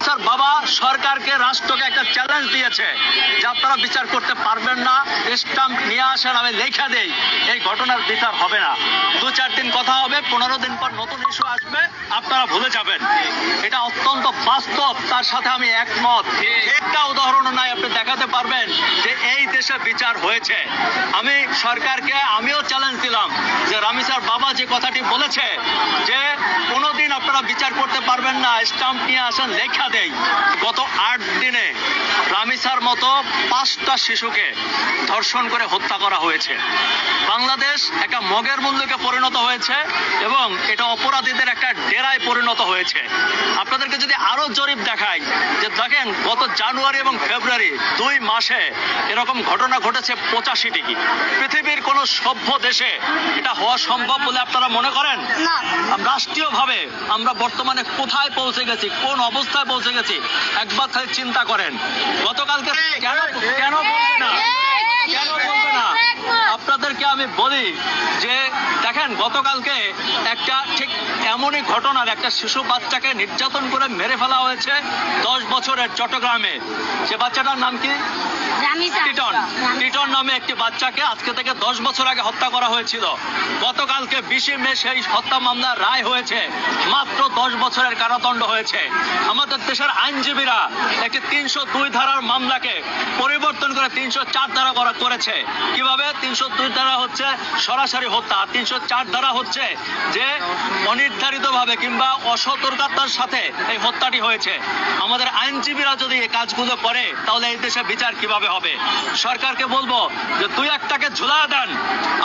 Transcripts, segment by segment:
Sir বাবা সরকারকে রাষ্ট্রকে একটা চ্যালেঞ্জ দিয়েছে যে আপনারা বিচার করতে পারবেন না, স্টাম্প নিয়ে আসেন, আমি লেখা দেই, এই ঘটনার বিচার হবে না। 2-4 দিন কথা হবে, 15 দিন পর নতুন ইস্যু আসবে, আপনারা ভুলে যাবেন। এটা অত্যন্ত বাস্তব, তার সাথে আমি একমত। একটা উদাহরণ নাই আপনি দেখাতে পারবেন যে এই দেশে বিচার হয়েছে। আমি সরকারকে আমিও চ্যালেঞ্জ দিলাম যে রামিসার বাবা যে কথাটি বলেছে যে কোনোদিন আপনারা বিচার করতে পারবেন না, স্টাম্প নিয়ে আসেন, লেখা দেই। গত 8 দিনে রামিসার মতো 5টা শিশুকে ধর্ষণ করে হত্যা করা হয়েছে। বাংলাদেশ একটা মগের মূল্যকে পরিণত হয়েছে এবং এটা অপরাধীদের একটা ডেরায় পরিণত হয়েছে। আপনাদেরকে যদি আরো জরিপ দেখাই যে দেখেন গত জানুয়ারি এবং ফেব্রুয়ারি 2 মাসে এরকম ঘটনা ঘটেছে 85টি। পৃথিবীর কোন সভ্য দেশে এটা হওয়া সম্ভব বলে আপনারা মনে করেন? না। রাষ্ট্রীয়ভাবে আমরা বর্তমানে কোথায় পৌঁছে গেছি, কোন অবস্থায় পৌঁছে গেছি, একবার খালি চিন্তা করেন। গতকালকে কেন বলবে না, কেন বলবে না? আপনাদেরকে আমি বলি যে দেখেন গতকালকে একটা ঠিক এমনই ঘটনার একটা শিশু বাচ্চাকে নির্যাতন করে মেরে ফেলা হয়েছে 10 বছরের চট্টগ্রামে। সে বাচ্চাটার নাম কি? টিটন নামে একটি বাচ্চাকে আজকে থেকে 10 বছর আগে হত্যা করা হয়েছিল। গতকালকে 20 মে সেই হত্যা মামলার রায় হয়েছে, মাত্র 10 বছরের কারাদণ্ড হয়েছে। আমাদের দেশের আইনজীবীরা একটি 302 ধারার মামলাকে পরিবর্তন করে 304 ধারা করেছে। কিভাবে? 302 ধারা হচ্ছে সরাসরি হত্যা, 304 ধারা হচ্ছে যে অনির্ধারিতভাবে কিংবা অসতর্কতার সাথে এই হত্যাটি হয়েছে। আমাদের আইনজীবীরা যদি এই কাজগুলো করে তাহলে এই দেশে বিচার কিভাবে হবে? সরকারকে বলবো যে 2-1টাকে ঝুলা দেন।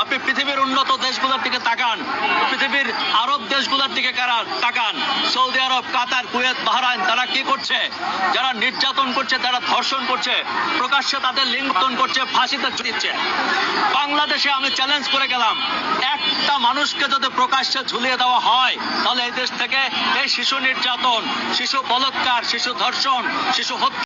আপনি পৃথিবীর উন্নত দেশগুলোর দিকে তাকান, পৃথিবীর আরব দেশগুলোর দিকে তাকান। সৌদি আরব, কাতার, কুয়েত, বাহরাইন, তারা কি করছে? যারা নির্যাতন করছে, যারা ধর্ষণ করছে, প্রকাশ্যে তাদের লিঙ্গন করছে, ফাঁসিতে ঝুলিচ্ছে। বাংলাদেশে আমি চ্যালেঞ্জ করে গেলাম, একটা মানুষকে যদি প্রকাশ্যে ঝুলিয়ে দেওয়া হয় তাহলে এই দেশ থেকে এই শিশু নির্যাতন, শিশু বলাৎকার, শিশু ধর্ষণ, শিশু হত্যা